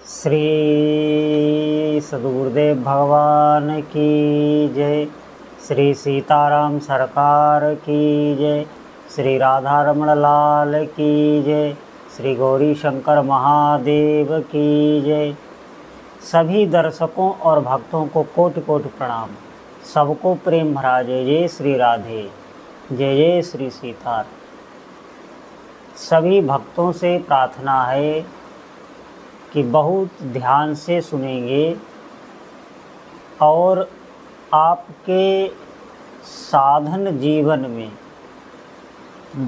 श्री सद्गुरुदेव भगवान की जय। श्री सीताराम सरकार की जय। श्री राधा रमण लाल की जय। श्री गौरी शंकर महादेव की जय। सभी दर्शकों और भक्तों को कोटि कोटि प्रणाम। सबको प्रेम भरा जय जय श्री राधे, जय जय श्री सीतार। सभी भक्तों से प्रार्थना है कि बहुत ध्यान से सुनेंगे और आपके साधन जीवन में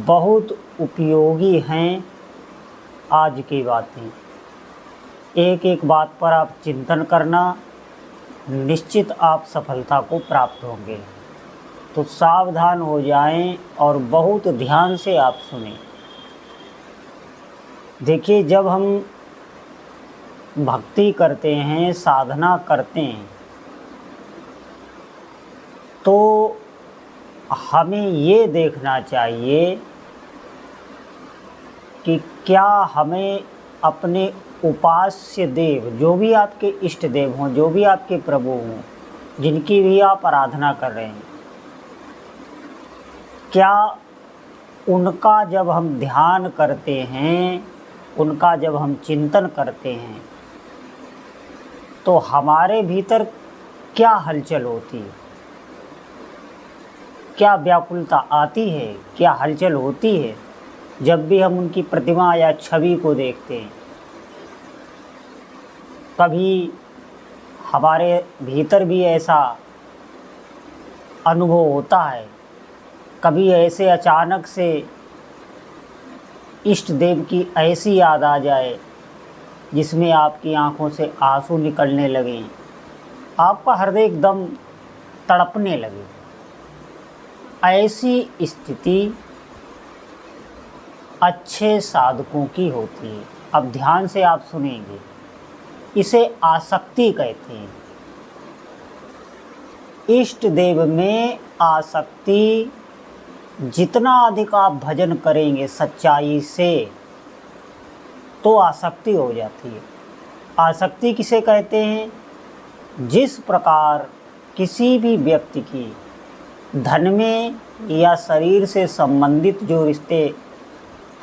बहुत उपयोगी हैं आज की बातें। एक एक बात पर आप चिंतन करना, निश्चित आप सफलता को प्राप्त होंगे। तो सावधान हो जाएं और बहुत ध्यान से आप सुनें। देखिए, जब हम भक्ति करते हैं, साधना करते हैं, तो हमें ये देखना चाहिए कि क्या हमें अपने उपास्य देव, जो भी आपके इष्ट देव हों, जो भी आपके प्रभु हों, जिनकी भी आप आराधना कर रहे हैं, क्या उनका जब हम ध्यान करते हैं, उनका जब हम चिंतन करते हैं, तो हमारे भीतर क्या हलचल होती है, क्या व्याकुलता आती है, क्या हलचल होती है जब भी हम उनकी प्रतिमा या छवि को देखते हैं। कभी हमारे भीतर भी ऐसा अनुभव होता है, कभी ऐसे अचानक से इष्ट देव की ऐसी याद आ जाए जिसमें आपकी आंखों से आंसू निकलने लगे, आपका हृदय एकदम तड़पने लगे। ऐसी स्थिति अच्छे साधकों की होती है। अब ध्यान से आप सुनेंगे। इसे आसक्ति कहते हैं। इष्ट देव में आसक्ति, जितना अधिक आप भजन करेंगे सच्चाई से, तो आसक्ति हो जाती है। आसक्ति किसे कहते हैं? जिस प्रकार किसी भी व्यक्ति की धन में या शरीर से संबंधित जो रिश्ते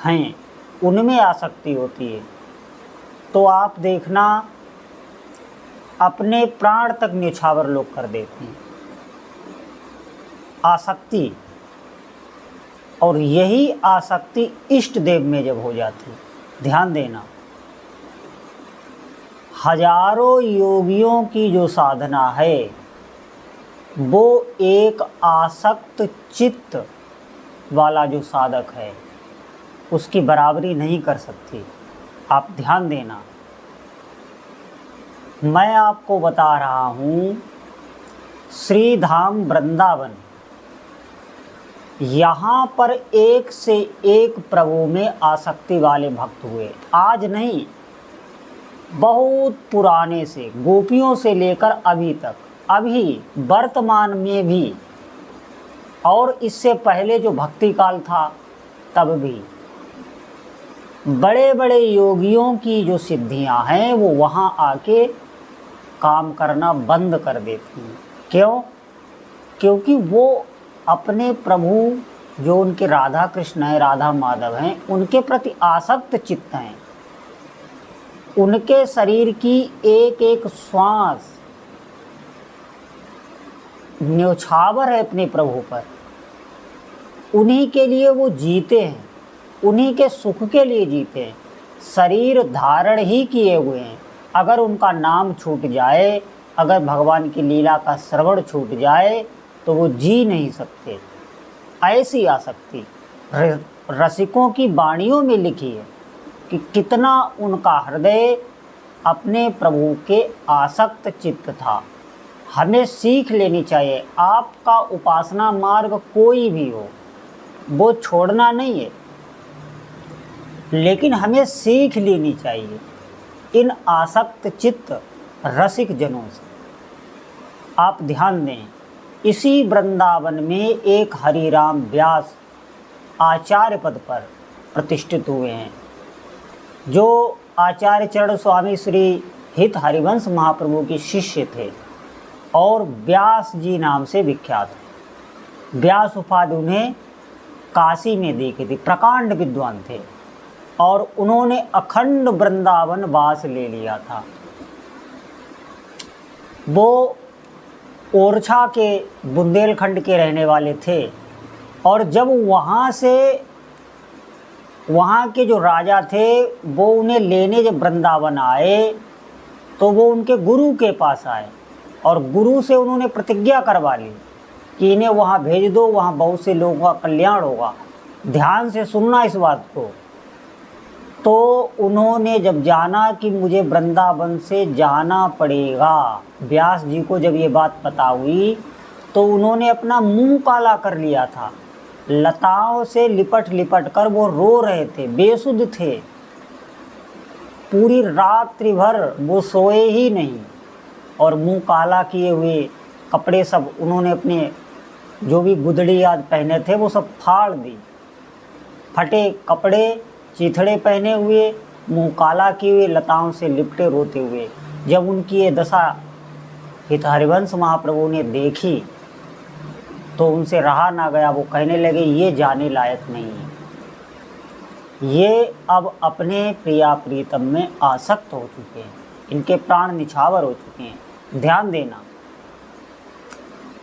हैं उनमें आसक्ति होती है, तो आप देखना अपने प्राण तक न्यौछावर लोग कर देते हैं। आसक्ति, और यही आसक्ति इष्ट देव में जब हो जाती है, ध्यान देना, हजारों योगियों की जो साधना है वो एक आसक्त चित्त वाला जो साधक है उसकी बराबरी नहीं कर सकती। आप ध्यान देना, मैं आपको बता रहा हूँ श्री धाम वृंदावन, यहाँ पर एक से एक प्रभु में आसक्ति वाले भक्त हुए। आज नहीं, बहुत पुराने से, गोपियों से लेकर अभी तक, अभी वर्तमान में भी, और इससे पहले जो भक्ति काल था तब भी बड़े बड़े योगियों की जो सिद्धियां हैं वो वहाँ आके काम करना बंद कर देती हैं। क्यों? क्योंकि वो अपने प्रभु जो उनके राधा कृष्ण हैं, राधा माधव हैं, उनके प्रति आसक्त चित्त हैं। उनके शरीर की एक एक श्वास न्यौछावर है अपने प्रभु पर। उन्हीं के लिए वो जीते हैं, उन्हीं के सुख के लिए जीते हैं। शरीर धारण ही किए हुए हैं। अगर उनका नाम छूट जाए, अगर भगवान की लीला का श्रवण छूट जाए तो वो जी नहीं सकते। ऐसी आसक्ति रसिकों की वाणियों में लिखी है कि कितना उनका हृदय अपने प्रभु के आसक्त चित्त था। हमें सीख लेनी चाहिए। आपका उपासना मार्ग कोई भी हो, वो छोड़ना नहीं है, लेकिन हमें सीख लेनी चाहिए इन आसक्त चित्त रसिक जनों से। आप ध्यान दें, इसी वृंदावन में एक हरिराम व्यास आचार्य पद पर प्रतिष्ठित हुए हैं, जो आचार्य चरण स्वामी श्री हित हरिवंश महाप्रभु के शिष्य थे और व्यास जी नाम से विख्यात थे। व्यास उपाधि उन्हें काशी में दी गई थी। प्रकांड विद्वान थे और उन्होंने अखंड वृंदावन वास ले लिया था। वो ओरछा के बुंदेलखंड के रहने वाले थे और जब वहाँ के जो राजा थे वो उन्हें लेने जब वृंदावन आए तो वो उनके गुरु के पास आए और गुरु से उन्होंने प्रतिज्ञा करवा ली कि इन्हें वहाँ भेज दो, वहाँ बहुत से लोगों का कल्याण होगा। ध्यान से सुनना इस बात को। तो उन्होंने जब जाना कि मुझे वृंदावन से जाना पड़ेगा, व्यास जी को जब ये बात पता हुई तो उन्होंने अपना मुंह काला कर लिया था। लताओं से लिपट लिपट कर वो रो रहे थे, बेसुध थे। पूरी रात्रि भर वो सोए ही नहीं और मुंह काला किए हुए कपड़े सब उन्होंने अपने जो भी गुदड़ी आदि पहने थे वो सब फाड़ दी। फटे कपड़े, चिथड़े पहने हुए, मुंह काला किए हुए, लताओं से लिपटे रोते हुए। जब उनकी ये दशा हित हरिवंश महाप्रभु ने देखी तो उनसे रहा ना गया। वो कहने लगे ये जाने लायक नहीं है, ये अब अपने प्रिया प्रीतम में आसक्त हो चुके हैं, इनके प्राण निछावर हो चुके हैं। ध्यान देना,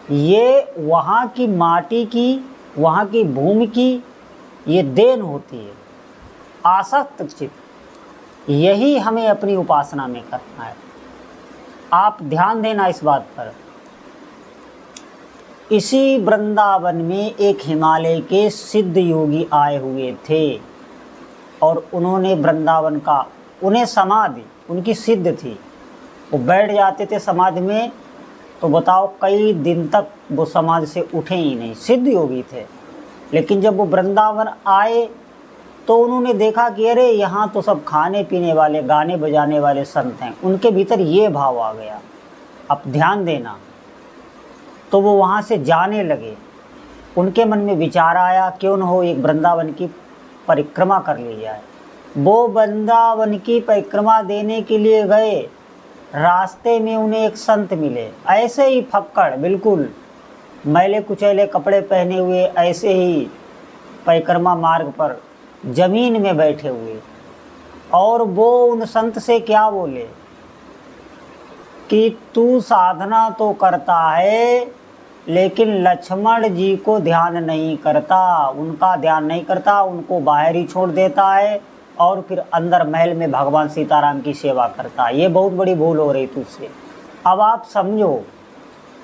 ये वहाँ की माटी की, वहाँ की भूमि की ये देन होती है, आसक्त चित्त। यही हमें अपनी उपासना में करना है। आप ध्यान देना इस बात पर। इसी वृंदावन में एक हिमालय के सिद्ध योगी आए हुए थे और उन्होंने वृंदावन का, उन्हें समाधि उनकी सिद्ध थी। वो बैठ जाते थे समाधि में तो बताओ कई दिन तक वो समाधि से उठे ही नहीं। सिद्ध योगी थे। लेकिन जब वो वृंदावन आए तो उन्होंने देखा कि अरे यहाँ तो सब खाने पीने वाले, गाने बजाने वाले संत हैं। उनके भीतर ये भाव आ गया। अब ध्यान देना। तो वो वहाँ से जाने लगे। उनके मन में विचार आया क्यों न हो एक वृंदावन की परिक्रमा कर ली जाए। वो वृंदावन की परिक्रमा देने के लिए गए। रास्ते में उन्हें एक संत मिले, ऐसे ही फक्कड़, बिल्कुल मैले कुचैले कपड़े पहने हुए, ऐसे ही परिक्रमा मार्ग पर जमीन में बैठे हुए। और वो उन संत से क्या बोले कि तू साधना तो करता है लेकिन लक्ष्मण जी को ध्यान नहीं करता, उनका ध्यान नहीं करता, उनको बाहर ही छोड़ देता है और फिर अंदर महल में भगवान सीताराम की सेवा करता है। ये बहुत बड़ी भूल हो रही तुझसे। अब आप समझो,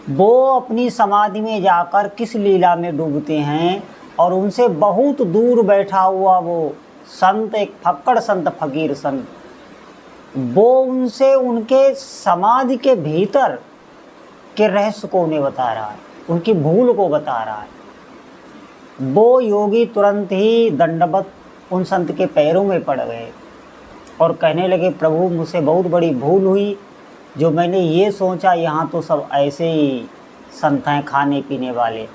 वो अपनी समाधि में जाकर किस लीला में डूबते हैं और उनसे बहुत दूर बैठा हुआ वो संत, एक फक्कड़ संत, फकीर संत, वो उनसे उनके समाधि के भीतर के रहस्य को उन्हें बता रहा है, उनकी भूल को बता रहा है। वो योगी तुरंत ही दंडवत उन संत के पैरों में पड़ गए और कहने लगे प्रभु मुझसे बहुत बड़ी भूल हुई, जो मैंने ये सोचा यहाँ तो सब ऐसे ही संत हैं खाने पीने वाले।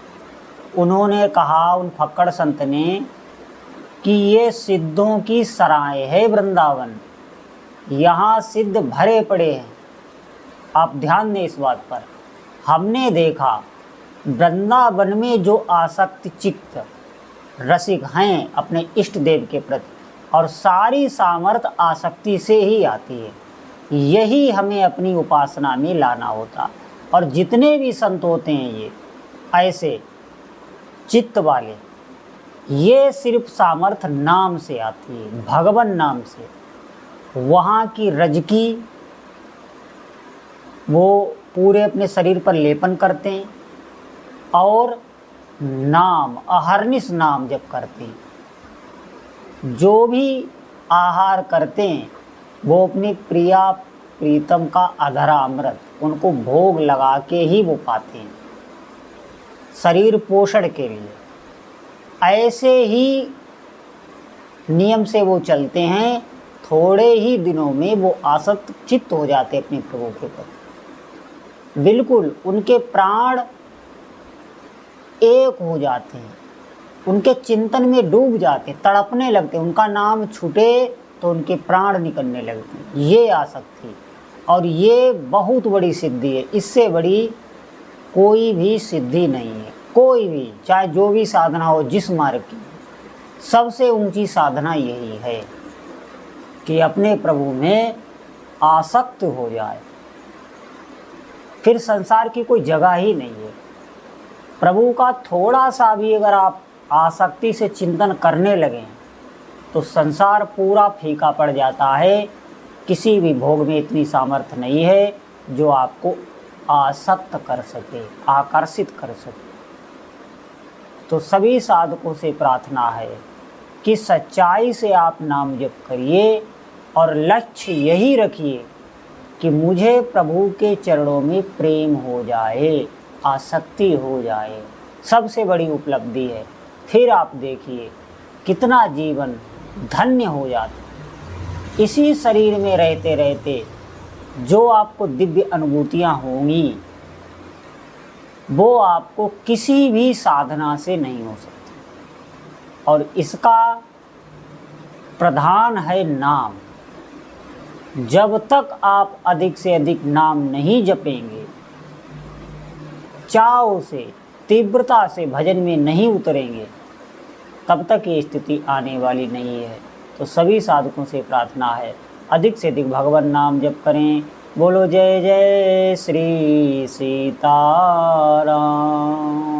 उन्होंने कहा, उन फक्कड़ संत ने, कि ये सिद्धों की सराय है वृंदावन, यहाँ सिद्ध भरे पड़े हैं। आप ध्यान दें इस बात पर। हमने देखा वृंदावन में जो आसक्त चित्त रसिक हैं अपने इष्ट देव के प्रति, और सारी सामर्थ्य आसक्ति से ही आती है। यही हमें अपनी उपासना में लाना होता। और जितने भी संत होते हैं ये ऐसे चित्त वाले, ये सिर्फ सामर्थ्य नाम से आती है, भगवान नाम से। वहाँ की रजकी वो पूरे अपने शरीर पर लेपन करते हैं और नाम, अहर्निश नाम जप करते हैं। जो भी आहार करते हैं वो अपनी प्रिया प्रीतम का अधरा अमृत उनको भोग लगा के ही वो पाते हैं, शरीर पोषण के लिए। ऐसे ही नियम से वो चलते हैं। थोड़े ही दिनों में वो आसक्त चित्त हो जाते अपने प्रभु के प्रति। बिल्कुल उनके प्राण एक हो जाते हैं, उनके चिंतन में डूब जाते, तड़पने लगते। उनका नाम छूटे तो उनके प्राण निकलने लगते हैं। ये आसक्ति, और ये बहुत बड़ी सिद्धि है। इससे बड़ी कोई भी सिद्धि नहीं है, कोई भी, चाहे जो भी साधना हो जिस मार्ग की, सबसे ऊंची साधना यही है कि अपने प्रभु में आसक्त हो जाए। फिर संसार की कोई जगह ही नहीं है। प्रभु का थोड़ा सा भी अगर आप आसक्ति से चिंतन करने लगें तो संसार पूरा फीका पड़ जाता है। किसी भी भोग में इतनी सामर्थ्य नहीं है जो आपको आसक्त कर सके, आकर्षित कर सके। तो सभी साधकों से प्रार्थना है कि सच्चाई से आप नाम जप करिए और लक्ष्य यही रखिए कि मुझे प्रभु के चरणों में प्रेम हो जाए, आसक्ति हो जाए। सबसे बड़ी उपलब्धि है। फिर आप देखिए कितना जीवन धन्य हो जाता। इसी शरीर में रहते रहते जो आपको दिव्य अनुभूतियाँ होंगी वो आपको किसी भी साधना से नहीं हो सकती। और इसका प्रधान है नाम। जब तक आप अधिक से अधिक नाम नहीं जपेंगे, चाव से, तीव्रता से भजन में नहीं उतरेंगे, तब तक ये स्थिति आने वाली नहीं है। तो सभी साधकों से प्रार्थना है अधिक से अधिक भगवान नाम जप करें। बोलो जय जय श्री सीताराम।